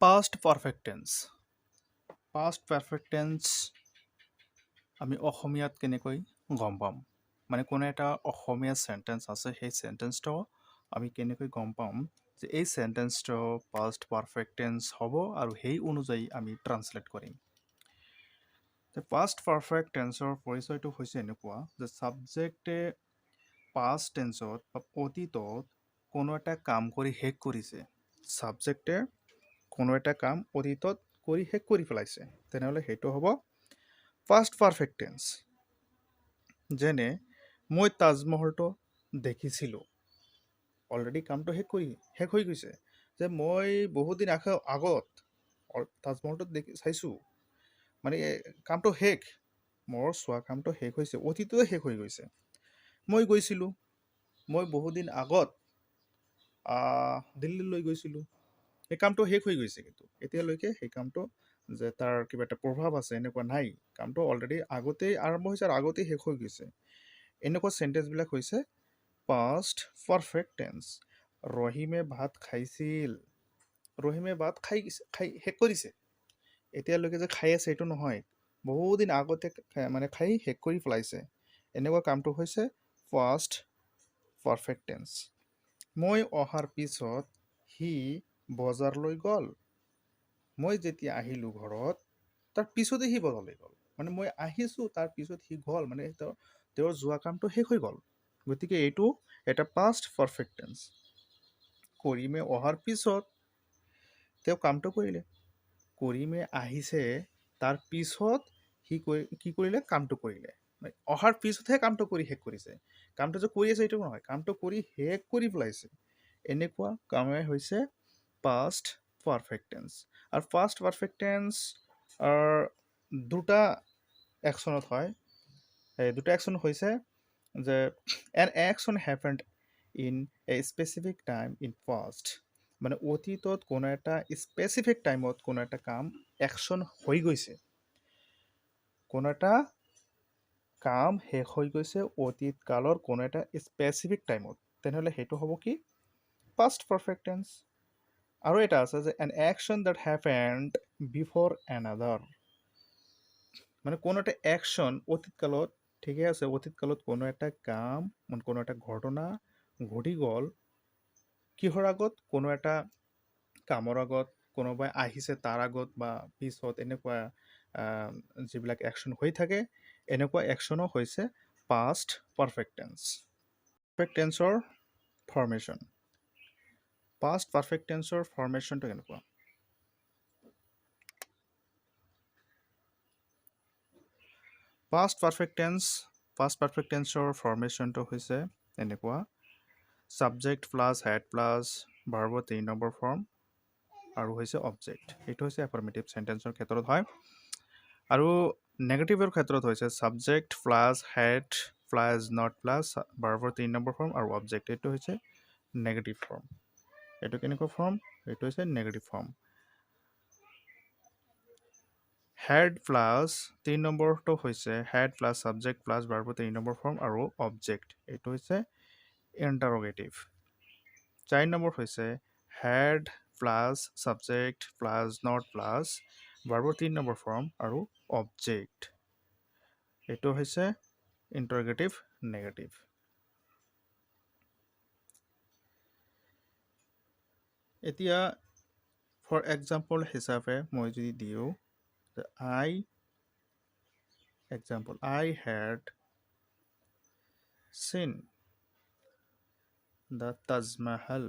Past perfect tense. Past perfect tense আমি অসমীয়াত কেনেকৈ গম পাম মানে কোনো এটা অসমীয়া সেন্টেন্স আছে সেই সেন্টেন্সটো আমি কেনেকৈ গম পাম যে এই সেন্টেন্সটো পাষ্ট পারফেক্ট টেন্স হ'ব আৰু সেই অনুযায়ী আমি ট্ৰান্সলেট কৰিম পাষ্ট পাৰফেক্ট টেন্সৰ পৰিচয়টো হৈছে এনেকুৱা যে সাবজেক্টে পাষ্ট টেন্সত বা অতীতত কোনো এটা কাম কৰি শেষ কৰিছে সাবজেক্টে কোনো এটা কাম অতীতত কৰি শেষ কৰি পেলাইছে তেনেহ'লে সেইটো হ'ব পাষ্ট পাৰফেক্ট টেন্স যেনে মই তাজমহলটো দেখিছিলোঁ অলৰেডি কামটো শেষ হৈ গৈছে যে মই বহুত দিন আগত তাজমহলটো চাইছোঁ মানে কামটো শেষ মোৰ চোৱা কামটো শেষ হৈছে অতীততে শেষ হৈ গৈছে মই গৈছিলোঁ মই বহুত দিন আগত দিল্লীলৈ গৈছিলোঁ সেই কামটো শেষ হৈ গৈছে কিন্তু এতিয়ালৈকে সেই কামটো যে তাৰ কিবা এটা প্ৰভাৱ আছে এনেকুৱা নাই কামটো অলৰেডি আগতেই আৰম্ভ হৈছে আৰু আগতেই শেষ হৈ গৈছে এনেকুৱা সেন্টেন্সবিলাক হৈছে পাষ্ট পাৰফেক্ট টেন্স ৰহিমে ভাত খাইছিল ৰহিমে ভাত খাই শেষ কৰিছে এতিয়ালৈকে যে খাই আছে এইটো নহয় বহুত দিন আগতে মানে খাই শেষ কৰি পেলাইছে এনেকুৱা কামটো হৈছে পাষ্ট পাৰফেক্ট টেন্স মই অহাৰ পিছত সি বজাৰলৈ গ'ল মই যেতিয়া আহিলোঁ ঘৰত তাৰ পিছতে সি বজাৰলৈ গ'ল মানে মই আহিছোঁ তাৰ পিছত সি গ'ল মানে তেওঁৰ যোৱা কামটো শেষ হৈ গ'ল গতিকে এইটো এটা পাষ্ট পাৰফেক্ট টেন্স কৰিমে অহাৰ পিছত তেওঁ কামটো কৰিলে কৰিমে আহিছে তাৰ পিছত সি কি কৰিলে কামটো কৰিলে অহাৰ পিছতহে কামটো কৰি শেষ কৰিছে কামটো যে কৰি আছে এইটো নহয় কামটো কৰি শেষ কৰি পেলাইছে এনেকুৱা কামে হৈছে পাষ্ট পাৰফেক্ট টেন্স আৰু পাষ্ট পারফেক্ট টেন্স দুটা অ্যাকশনত হয় এই দুটা অ্যাকশন হৈছে যে an action happened in a specific time in past মানে অতীতত কোনো এটা স্পেচিফিক টাইমত কোনো এটা কাম অ্যাকশন হৈ গৈছে কোনো এটা কাম শেষ হৈ গৈছে অতীত কালৰ কোনো এটা স্পেচিফিক টাইমত তেনেহ'লে সেইটো হ'ব কি পাষ্ট পারফেক্ট টেন্স আৰু এটা আছে যে an action that happened before another মানে কোনো এটা অ্যাকশন অতীতকালত ঠিকে আছে অতীতকালত কোনো এটা কাম মানে কোনো এটা ঘটনা ঘটি গ'ল কিহৰ আগত কোনো এটা কামৰ আগত কোনোবাই আহিছে তাৰ আগত বা পিছত এনেকুৱা যিবিলাক অ্যাকশন হৈ থাকে এনেকুৱা অ্যাকশনো হৈছে পাষ্ট পাৰফেক্ট টেন্স পাৰফেক্ট টেন্সৰ ফৰ্মেশ্যন পাষ্ট পাৰফেক্ট টেন্সৰ ফৰ্মেশ্যনটো কেনেকুৱা পাষ্ট পাৰফেক্ট টেন্সৰ ফৰ্মেশ্যনটো হৈছে এনেকুৱা সাবজেক্ট প্লাছ হেড প্লাছ ভাৰ্বৰ 3 নম্বৰ ফৰ্ম আৰু হৈছে অবজেক্ট এইটো হৈছে এফাৰ্মেটিভ সেন্টেন্সৰ ক্ষেত্ৰত হয় আৰু নেগেটিভৰ ক্ষেত্ৰত হৈছে subject plus had plus not plus ভাৰ্বৰ 3 নম্বৰ ফৰ্ম আৰু অবজেক্ট এইটো হৈছে নেগেটিভ ফৰ্ম এইটো কেনেকুৱা ফৰ্ম এইটো হৈছে নেগেটিভ ফৰ্ম হেড প্লাছ 3 নম্বৰটো হৈছে হেড প্লাছ সাবজেক্ট প্লাছ ভাৰ্বৰ 3 নম্বৰ ফৰ্ম আৰু অবজেক্ট এইটো হৈছে ইণ্টাৰোগেটিভ 4 নম্বৰ হৈছে had plus subject plus not plus ভাৰ্বৰ 3 নম্বৰ ফৰ্ম আৰু অবজেক্ট এইটো হৈছে ইণ্টাৰোগেটিভ নেগেটিভ এতিয়া ফৰ এক্সাম্পল হিচাপে মই যদি দিওঁ I had seen the Taj Mahal.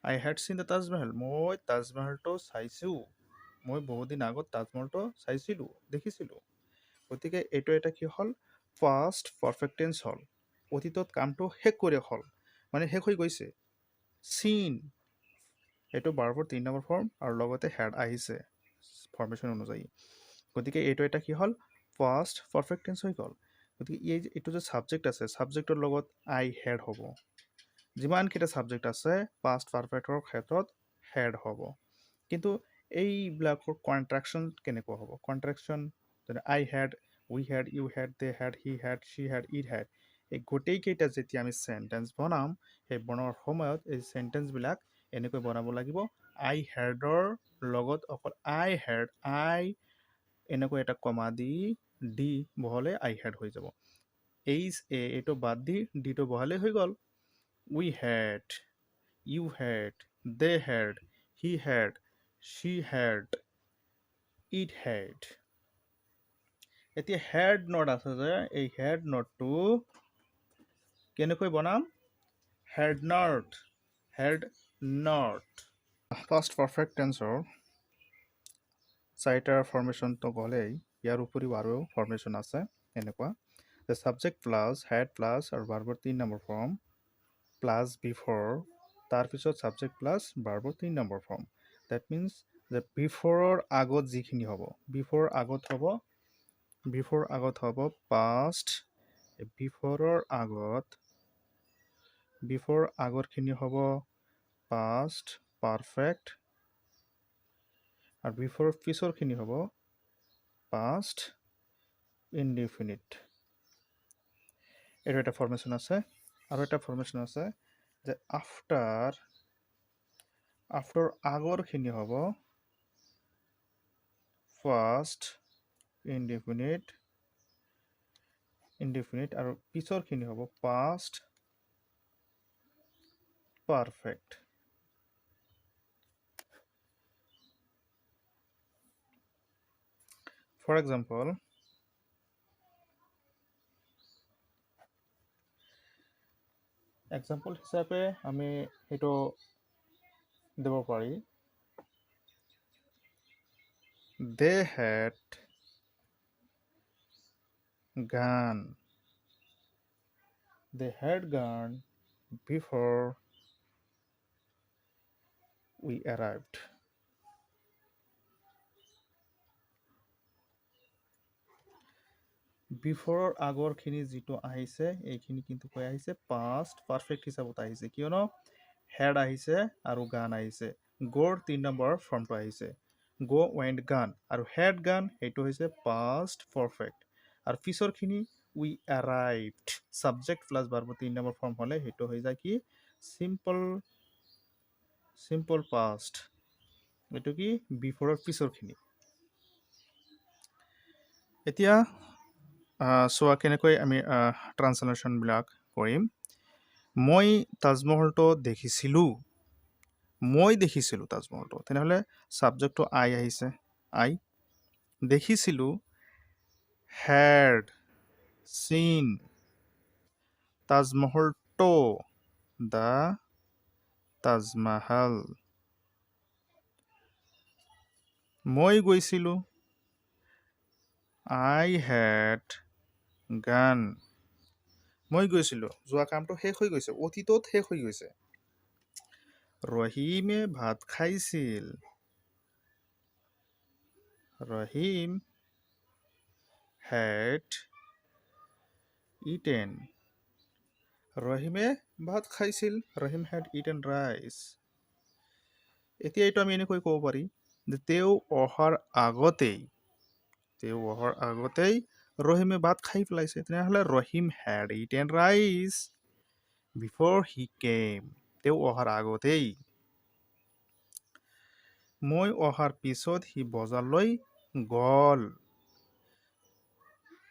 I had seen the Taj Mahal. মই তাজমহলটো চাইছোঁ মই বহুত দিন আগত তাজমহলটো চাইছিলোঁ দেখিছিলোঁ গতিকে এইটো এটা কি হ'ল পাষ্ট পারফেক্ট টেন্স হ'ল অতীতত কামটো শেষ কৰি হ'ল মানে শেষ হৈ গৈছে চিন এইটো ভাৰ্বৰ 3 নম্বৰ ফৰ্ম আৰু লগতে হেড আহিছে ফৰ্মেশ্যন অনুযায়ী গতিকে এইটো এটা কি হ'ল পাষ্ট পাৰফেক্ট টেন্স হৈ গ'ল গতিকে এইটো যে সাবজেক্ট আছে সাবজেক্টৰ লগত আই হেড হ'ব যিমানকেইটা সাবজেক্ট আছে পাষ্ট পাৰফেক্টৰ ক্ষেত্ৰত হেড হ'ব কিন্তু এইবিলাকৰ কন্ট্ৰাকশ্যন কেনেকুৱা হ'ব কন্ট্ৰাকশ্যন যেনে I had we had you had they had he had she had it had এই গোটেইকেইটা যেতিয়া আমি চেণ্টেন্স বনাম সেই বনোৱাৰ সময়ত এই চেণ্টেন্সবিলাক এনেকৈ বনাব লাগিব। আই হেডৰ লগত অকল আই হেড আই এনেকৈ এটা কমা দি ডি বহালে আই হেড হৈ যাব। এইচ এ এইটো বাদ দি ডিটো বহালে হৈ গ'ল। We had, you had, they had, he had, she had, it had। এতিয়া হেড নট আছে যে এই হেড নটটো কেনেকৈ বনাম? Had not, had not. Past perfect টেন্সৰ চাৰিটাৰ ফৰ্মেশ্যনটো গ'লেই ইয়াৰ উপৰিও আৰু ফৰ্মেশ্যন আছে এনেকুৱা যে ছাবজেক্ট প্লাছ হেড প্লাছ আৰু ভাৰ্বৰ 3 নম্বৰ ফৰ্ম প্লাছ বিফৰ তাৰপিছত ছাবজেক্ট প্লাছ ভাৰ্বৰ 3 নম্বৰ ফৰ্ম। ডেট মিনছ যে বিফৰৰ আগত যিখিনি হ'ব বিফৰ আগত হ'ব পাষ্ট, বিফৰৰ আগৰখিনি হ'ব পাষ্ট পাৰফেক্ট আৰু বিফৰৰ পিছৰখিনি হ'ব পাষ্ট ইনডিফিনিট। এইটো এটা ফৰ্মেশ্যন আছে। আৰু এটা ফৰ্মেশ্যন আছে যে আফটাৰ আগৰখিনি হ'ব ফাৰ্ষ্ট ইনডিফিনিট আৰু পিছৰখিনি হ'ব পাষ্ট পাৰফেক্ট। ফৰ এক্সাম্পল হিচাপে আমি সেইটো দিব পাৰি they had gone before we arrived। বিফৰৰ আগৰখিনি যিটো আহিছে এইখিনি কিন্তু কৈ আহিছে পাষ্ট পাৰফেক্ট হিচাপত আহিছে, কিয়নো হেড আহিছে আৰু গান আহিছে। গ'ৰ 3 নম্বৰ ফৰ্মটো আহিছে গো ৱেণ্ট গান আৰু হেড গান সেইটো হৈছে পাষ্ট পাৰফেক্ট আৰু পিছৰখিনি উই এৰাইভড ছাবজেক্ট প্লাছ ভাৰ্বৰ 3 নম্বৰ ফৰ্ম হ'লে সেইটো হৈ যায় কি চিম্পল পাষ্ট। এইটো কি বিফৰৰ পিছৰখিনি। এতিয়া চোৱা কেনেকৈ আমি ট্ৰান্সলেশ্যনবিলাক কৰিম। মই তাজমহলটো দেখিছিলোঁ তাজমহলটো, তেনেহ'লে ছাবজেক্টটো আই আহিছে আই। দেখিছিলোঁ হেড চিন তাজমহলটো দ্য তাজমহল। মই গৈছিলোঁ I had gone। মই গৈছিলোঁ যোৱা কামটো শেষ হৈ গৈছে, অতীতত শেষ হৈ গৈছে। ৰহিমে ভাত খাইছিল। Rahim had eaten। ৰহিমে ভাত খাইছিল। Rahim had eaten rice। এতিয়া এইটো আমি এনেকৈ ক'ব পাৰি যে তেওঁ অহাৰ আগতেই ৰহিমে ভাত খাই পেলাইছে। তেনেহ'লে Rahim had eaten rice before he came। তেওঁ অহাৰ আগতেই। মই অহাৰ পিছত সি বজাৰলৈ গ'ল।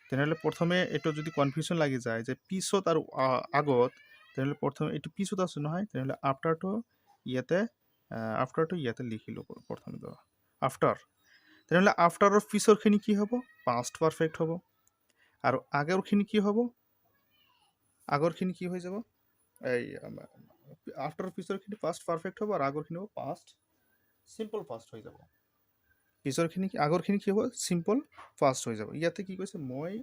তেনেহ'লে প্ৰথমে এইটো যদি কনফিউশ্যন লাগি যায় যে পিছত আৰু আগত, তেনেহ'লে প্ৰথমে এইটো পিছত আছে নহয়, তেনেহ'লে আফটাৰটো ইয়াতে লিখিলোঁ প্ৰথমে আফটাৰ। তেনেহ'লে আফটাৰৰ পিছৰখিনি কি হ'ব? পাষ্ট পাৰফেক্ট হ'ব। আৰু আগৰখিনি কি হ'ব? আগৰখিনি কি হৈ যাব? এই আফটাৰৰ পিছৰখিনি পাষ্ট পাৰফেক্ট হ'ব আৰু আগৰখিনি হ'ব পাষ্ট চিম্পল পাষ্ট হৈ যাব। আগৰখিনি কি হ'ব? চিম্পল পাষ্ট হৈ যাব। ইয়াতে কি কৈছে? মই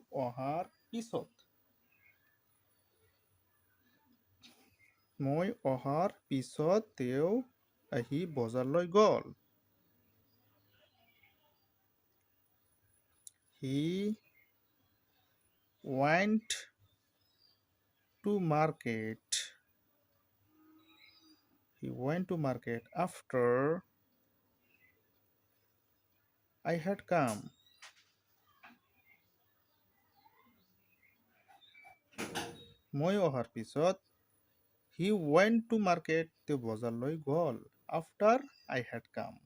অহাৰ পিছত তেওঁ আহি বজাৰলৈ গ'ল। He went to market after I had come। মই অহাৰ পিছত হি ৱেণ্ট টু মাৰ্কেট, তেওঁ বজাৰলৈ গ'ল। আফটাৰ আই হেড কাম,